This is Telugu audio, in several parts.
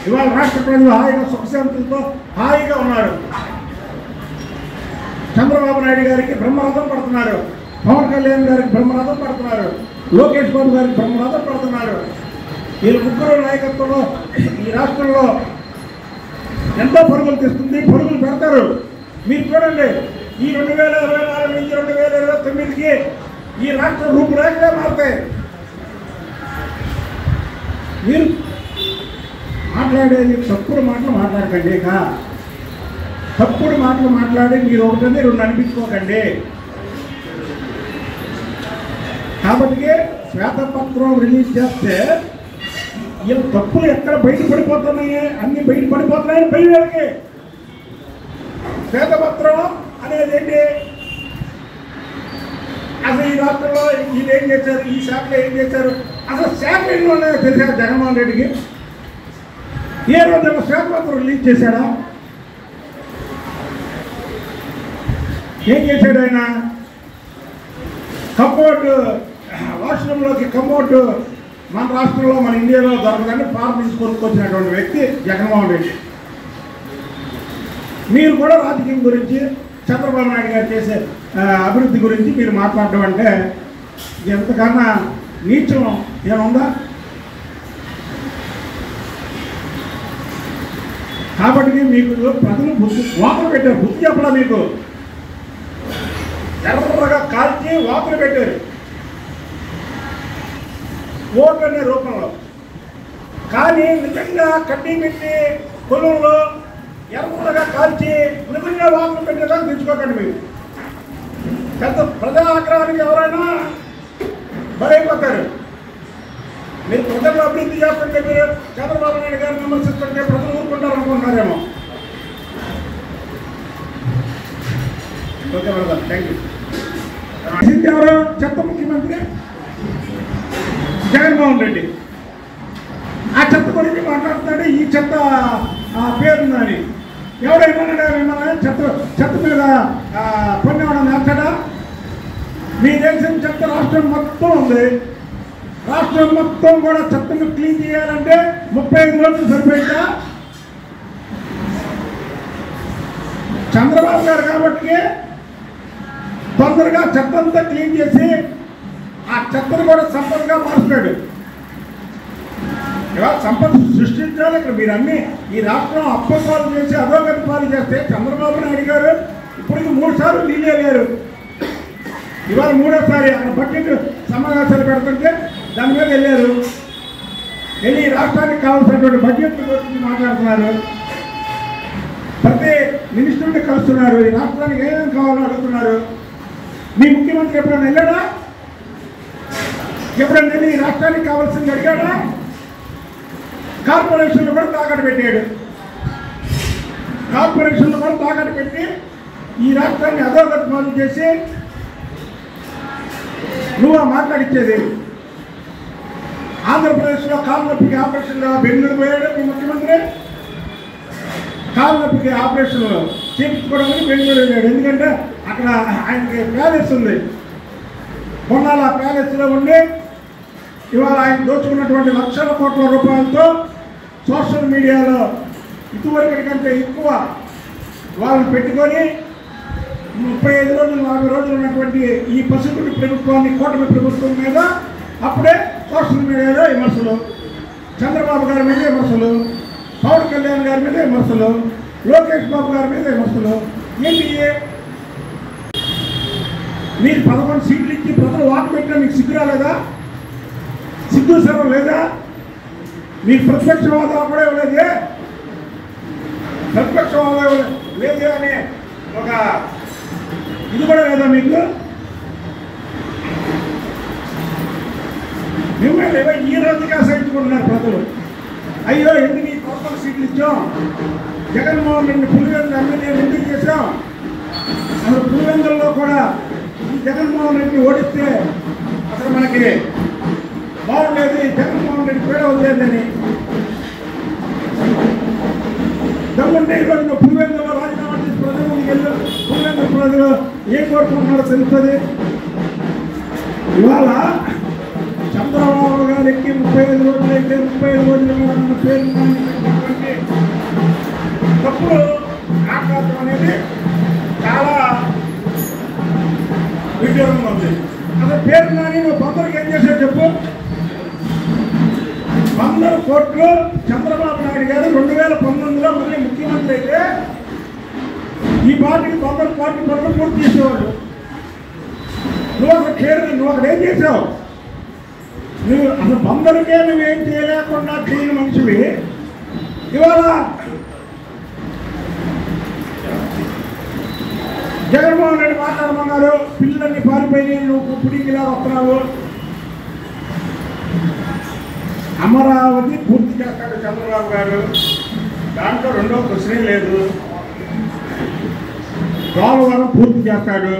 ఇవాళ రాష్ట్ర ప్రజలు హాయిగా సుఖశాంతులతో హాయిగా ఉన్నారు. చంద్రబాబు నాయుడు గారికి బ్రహ్మరథం పడుతున్నారు, పవన్ కళ్యాణ్ గారికి బ్రహ్మరథం పడుతున్నారు, లోకేష్ బాబు గారికి బ్రహ్మరథం పడుతున్నారు. వీళ్ళు ముగ్గురు నాయకత్వంలో ఈ రాష్ట్రంలో ఎంతో పరుగులు తీస్తుంది, పరుగులు పెడతారు. మీరు చూడండి, ఈ 2024 నుంచి 2029కి ఈ రాష్ట్ర రూపురేఖలే మారుతాయి. మీరు మాట్లాడేది తప్పుడు మాటలు మాట్లాడకండి, తప్పుడు మాటలు మాట్లాడి మీరు ఒకటనే రెండు అనిపించుకోకండి. కాబట్టి శ్వేతపత్రం రిలీజ్ చేస్తే వీళ్ళ తప్పులు ఎక్కడ బయటపడిపోతున్నాయి, అన్ని బయటపడిపోతున్నాయని బయలుకి. శ్వేతపత్రం అనేది ఏంటి? అసలు ఈ రాష్ట్రంలో వీళ్ళు ఏం చేశారు, ఈ శాఖలో ఏం చేశారు, అసలు శాఖ ఎన్ని ఉన్నాయో తెలిసారు జగన్మోహన్ రెడ్డికి? ఏ రోజున శ్వేతపత్రం రిలీజ్ చేశాడా? ఏం చేశాడు ఆయన? కంపౌండ్ వాష్రూమ్లోకి కంపౌండ్ మన రాష్ట్రంలో మన ఇండియాలో దొరకదని ఫారం తీసుకొచ్చినటువంటి వ్యక్తి జగన్మోహన్ రెడ్డి. మీరు కూడా రాజకీయం గురించి చంద్రబాబు నాయుడు గారు చేసే అభివృద్ధి గురించి మీరు మాట్లాడడం అంటే ఎంతకన్నా నీచం ఏముందా? కాబట్టి మీకు ప్రజలు బుద్ధి వాతలు పెట్టారు, బుద్ధి చెప్పడా మీకు? ఎర్రగా కాల్చి వాతలు పెట్టారు ఓట్లు అనే రూపంలో. కానీ నిజంగా కడ్డీ పెట్టి పొలంలో ఎర్రగా కాల్చి నిజంగా వాతలు పెట్టేలా తెచ్చుకోకండి. మీరు పెద్ద ప్రజా ఆగ్రహానికి ఎవరైనా బలైపోతారు. మీరు ప్రజలు అభివృద్ధి చేస్తుంటే మీరు చంద్రబాబు నాయుడు గారిని విమర్శిస్తుంటే ప్రజలు ఊరుకుంటారు అనుకుంటున్నారేమో. Okay brother, thank you. ఎవరు చెత్త ముఖ్యమంత్రి? జగన్మోహన్ రెడ్డి. ఆ చెత్త గురించి మాట్లాడుతున్నాడు, ఈ చెత్త పేరుందని. ఎవడైనా మిమ్మల్ని చెత్త మీద పొందేవాడు నేర్చడా? మీ దేశం చెత్త రాష్ట్రం మొత్తం ఉంది. రాష్ట్రం మొత్తం కూడా చెత్తను క్లీన్ చేయాలంటే 35 రోజులు సరిపోయిందా? చంద్రబాబు గారు కాబట్టి తొందరగా చెత్త అంతా క్లీన్ చేసి ఆ చెత్తను కూడా సంపదగా మారుస్తాడు. ఇవాళ సంపద సృష్టించాలి. ఇక్కడ మీరు అన్నీ ఈ రాష్ట్రం అప్పపాలు చేసి అధోగతి పాలు చేస్తే చంద్రబాబు నాయుడు గారు ఇప్పటికి 3 సార్లు ఢిల్లీ వెళ్ళారు. ఇవాళ 3వ సారి అక్కడ బడ్జెట్ సమావేశాలు పెడుతుంటే దాని మీద వెళ్ళారు. వెళ్ళి రాష్ట్రానికి కావాల్సినటువంటి బడ్జెట్ గురించి మాట్లాడుతున్నారు. ప్రతి మినిస్టర్ని కలుస్తున్నారు. ఈ రాష్ట్రానికి ఏమేమి కావాలో అడుగుతున్నారు. మీ ముఖ్యమంత్రి ఎప్పుడైనా వెళ్ళాడా? ఎప్పుడైనా వెళ్ళి ఈ రాష్ట్రానికి కావాల్సింది అడిగాడా? కార్పొరేషన్లు కూడా తాకట్టు పెట్టాడు. కార్పొరేషన్లు కూడా తాకట్టు పెట్టి ఈ రాష్ట్రాన్ని అధోగతి పాలు చేసి నువ్వు మాట్లాడిచ్చేది. ఆంధ్రప్రదేశ్లో కాళ్ళ నొప్పికి ఆపరేషన్గా బెంగళూరు పోయాడు మీ ముఖ్యమంత్రి. కాళ్ళ నొప్పికి ఆపరేషన్ చేయించుకోవడానికి బెంగళూరు వెళ్ళాడు. ఎందుకంటే అక్కడ ఆయనకి ప్యాలెస్ ఉంది. కొన్నాళ్ళ ప్యాలెస్లో ఉండి ఇవాళ ఆయన దోచుకున్నటువంటి లక్షల కోట్ల రూపాయలతో సోషల్ మీడియాలో ఇదివరకటి కంటే ఎక్కువ వాళ్ళని పెట్టుకొని 35 రోజులు 40 రోజులు ఉన్నటువంటి ఈ పసిగుడి ప్రభుత్వాన్ని కూటమి ప్రభుత్వం మీద అప్పుడే సోషల్ మీడియాలో విమర్శలు, చంద్రబాబు గారి మీద విమర్శలు, పవన్ కళ్యాణ్ గారి మీద విమర్శలు, లోకేష్ బాబు గారి మీద విమర్శలు. ఏంటి మీరు 11 సీట్లు ఇచ్చి ప్రజలు వాకు పెట్టినా మీకు సిగ్గు రాలేదా? సిగ్గు సర్వం లేదా? మీకు ప్రతిపక్ష హోదా కూడా ఇవ్వలేదే. ప్రతిపక్ష హోదా లేదు అనే ఒక ఇది కూడా లేదా మీకు? మిమ్మల్ని ఈ రోజుగా సహించుకుంటున్నారు ప్రజలు. అయ్యో ఎందుకు ఈ 11 సీట్లు ఇచ్చాం, జగన్మోహన్ రెడ్డి పులివెందుల ఎమ్మెల్యేలు ఎందుకు చేశాం, అసలు పులివెందుల్లో కూడా ఈ జగన్మోహన్ రెడ్డి ఓడిస్తే అసలు మనకి బాగుండేది, జగన్మోహన్ రెడ్డి పేడ వదిలేదని. దమ్ముంటే ఈరోజు పులివెందులో రాజీనామా చేసి ప్రజల ముందుకు వెళ్ళి పులివెందుల ప్రజలు ఏం కోరుకుంటున్నారో తెలుస్తుంది. ఇవాళ చంద్రబాబు గారికి 35 రోజులు అయితే 35 రోజులు పేరు ఈ పార్టీకి 100 పార్టీ పనులు పూర్తి చేసేవాళ్ళు. నువ్వు అక్కడ ఏం చేసావు? నువ్వు అసలు 100కే నువ్వేం చేయలేకుండా చేయని మనిషివి. ఇవాళ జగన్మోహన్ రెడ్డి మాట్లాడమన్నారు, పిల్లలన్నీ పారిపోయి నువ్వు పుడికిలా వస్తున్నావు. అమరావతి పూర్తి చేస్తాడు చంద్రబాబు గారు, దాంట్లో రెండో ప్రశ్నే లేదు. పోలవరం పూర్తి చేస్తాడు.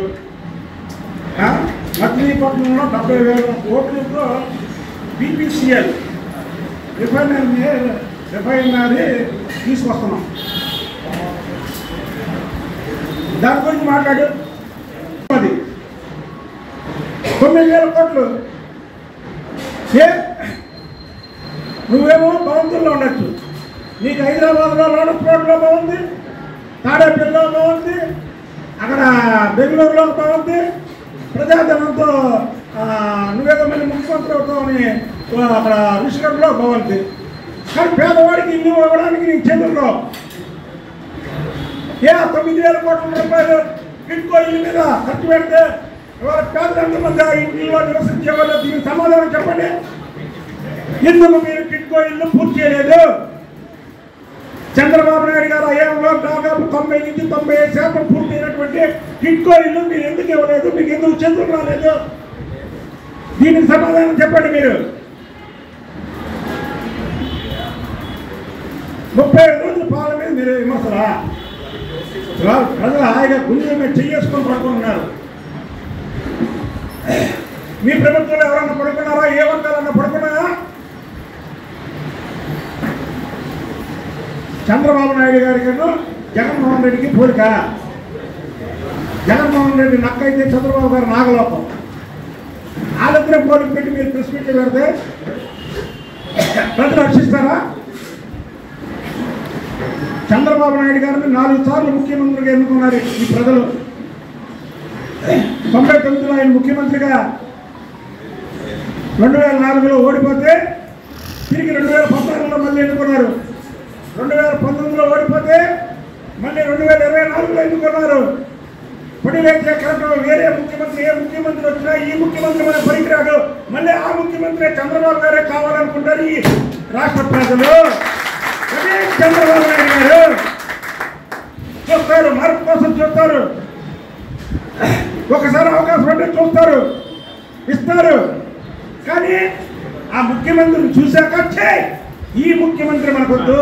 మచిలీపట్నంలో 70,000 కోట్లతో బీపీసీఎల్ రిఫైనరీ తీసుకొస్తున్నాం. దాని గురించి మాట్లాడు. 9,000 కోట్లు. నువ్వేమో భవంతుల్లో ఉండొచ్చు, నీకు హైదరాబాద్లో లోటస్ రోడ్లో బాగుంది, తాడేపల్లిలో బాగుంది, అక్కడ బెంగళూరులో బాగుంది, ప్రజాధనంతో నువ్వేదో మళ్ళీ ముఖ్యమంత్రి అవుతావని అక్కడ విశ్వలో బాగుంది. కానీ పేదవాడికి ఇల్లు ఇవ్వడానికి నీ చేతుల్లో 9,000 కోట్ల రూపాయలు ఇంకో ఇల్లు మీద ఖర్చు పెడితే ఇవాళ పేదలందరి మధ్య ఇంట్లో నివసించే వాళ్ళు దీనికి సమాధానం చెప్పండి. ఎందుకు మీరు టిట్కో ఇల్లు పూర్తి చేయలేదు? చంద్రబాబు నాయుడు గారు అయ్యంలో దాదాపు 90 నుంచి 95% పూర్తయినటువంటి టిట్కో ఇల్లు మీరు ఎందుకు ఇవ్వలేదు? మీకు ఎందుకు చేతులు రాలేదు? దీనికి సమాధానం చెప్పండి. మీరు 35 రోజుల పాలన మీద మీరు విమర్శలా? ప్రజలు హాయిగా గుండె మీద చెయ్యేసుకొని పడుకుంటున్నారు. మీ ప్రభుత్వంలో ఎవరన్నా పడుకున్నారా? ఏ వర్గాలన్నా పడుకున్నారా? చంద్రబాబు నాయుడు గారికి జగన్మోహన్ రెడ్డికి పోలిక. జగన్మోహన్ రెడ్డి నక్క అయితే చంద్రబాబు గారు నాగలోపం. వాళ్ళిద్దరే పోలిక పెట్టి మీరు ప్రెస్ మీట్ పెడితే ప్రజలు రక్షిస్తారా? చంద్రబాబు నాయుడు గారిని 4 సార్లు ముఖ్యమంత్రిగా ఎన్నుకున్నారు ఈ ప్రజలు. 99లో ఆయన ముఖ్యమంత్రిగా 2004లో ఓడిపోతే తిరిగి 2016లో మళ్ళీ ఎన్నుకున్నారు. 2019లో ఓడిపోతే మళ్ళీ 2024లో ఎన్నుకున్నారు. పొడిలేచే కరెక్ట్ వేరే ముఖ్యమంత్రి ఏ ముఖ్యమంత్రి వచ్చినా ఈ ముఖ్యమంత్రి మన పనికిరాడు, మళ్ళీ ఆ ముఖ్యమంత్రి చంద్రబాబు గారే కావాలనుకుంటారు ఈ రాష్ట్ర ప్రజలు. అదే చంద్రబాబు నాయుడు గారు చూస్తారు, మార్పు కోసం చూస్తారు. ఒకసారి అవకాశం అంటే చూస్తారు, ఇస్తారు. కానీ ఆ ముఖ్యమంత్రిని చూశాక ఈ ముఖ్యమంత్రి మనకొద్దు,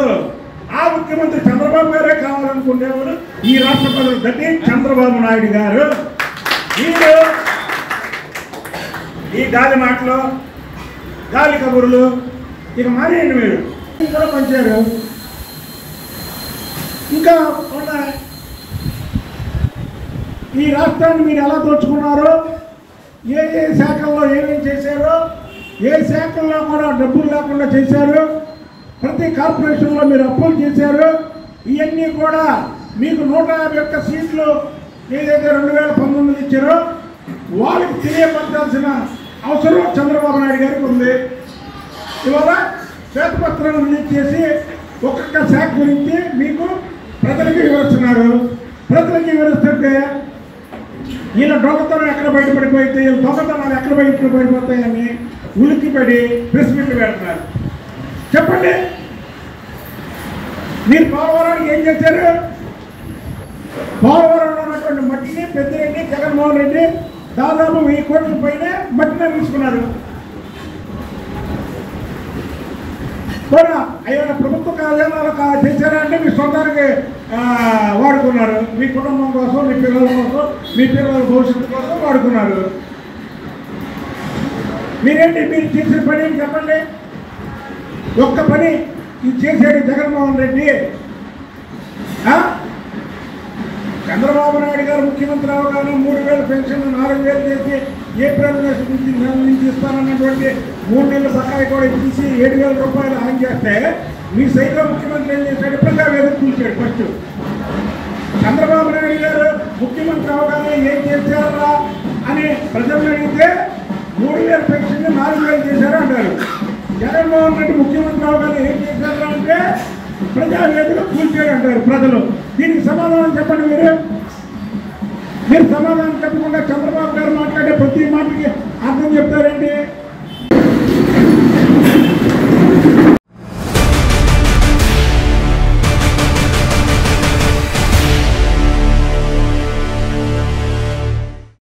ఆ ముఖ్యమంత్రి చంద్రబాబు గారే కావాలనుకునేవాడు ఈ రాష్ట్ర ప్రజలు. దట్టి చంద్రబాబు నాయుడు గారు. వీళ్ళు ఈ గాలి మాటలు, గాలి కబుర్లు ఇక మానేయండి. మీరు కూడా పంచారు. ఇంకా ఈ రాష్ట్రాన్ని మీరు ఎలా దోచుకున్నారో, ఏ ఏ శాఖల్లో ఏమేమి చేశారో, ఏ శాఖల్లో కూడా డబ్బులు లేకుండా చేశారు, ప్రతి కార్పొరేషన్లో మీరు అప్పులు చేశారు. ఇవన్నీ కూడా మీకు 151 సీట్లు ఏదైతే 2019 ఇచ్చారో వాళ్ళకి తెలియపరచాల్సిన అవసరం చంద్రబాబు నాయుడు గారికి ఉంది. ఇవాళ శ్వేతపత్రాలు రిలీజ్ చేసి ఒక్కొక్క శాఖ గురించి మీకు ప్రజలకి వివరిస్తున్నారు. ప్రజలకి వివరిస్తుంటే వీళ్ళ దొంగతనం ఎక్కడ బయటపడిపోతే, వీళ్ళ దొంగతనాలు ఎక్కడ బయటపడిపోతాయని ఉలిక్కిపడి ప్రెస్ మీట్లు పెడుతున్నారు. చెప్పండి, మీరు పోలవరానికి ఏం చేశారు? పోలవరంలో ఉన్నటువంటి మట్టిని పెద్దిరెడ్డి జగన్మోహన్ రెడ్డి దాదాపు 1000 కోట్ల పైనే మట్టిని తీసుకున్నారు. కూడా అయ్యా ప్రభుత్వ కార్యాలయాలు చేశారా అంటే మీ సొంతానికి వాడుకున్నారు. మీ కుటుంబం కోసం, మీ పిల్లల కోసం, మీ పిల్లల భవిష్యత్తు కోసం వాడుకున్నారు. మీరేంటి మీరు చేసిన పని అని చెప్పండి. ఒక్క పని ఇది చేశాడు జగన్మోహన్ రెడ్డి. చంద్రబాబు నాయుడు గారు ముఖ్యమంత్రి అవగానే 3000 పెన్షన్ 4000 చేసి ఏప్రిల్ నెల నుంచి ఇస్తానన్నటువంటి 3 నెలల బకాయి కూడా ఇచ్చేసి 7000 రూపాయలు హాని చేస్తే మీ సైతం ముఖ్యమంత్రి ఏం చేశాడు? ప్రజావేదిక కూల్చాడు. ఫస్ట్ చంద్రబాబు నాయుడు గారు ముఖ్యమంత్రి అవగానే ఏం చేశారా అని ప్రజలను అడిగితే 3000 పెన్షన్ 4000 చేశారు అంటారు. జగన్మోహన్ రెడ్డి ముఖ్యమంత్రి అవగానే ఏం చేశారా అంటే ప్రజావేదిక కూల్చాడు అంటారు ప్రజలు. దీనికి సమాధానం చెప్పండి మీరు. మీరు సమాధానం చెప్పకుండా చంద్రబాబు గారు మాట్లాడే ప్రతి మాటకి అర్థం చెప్తారు.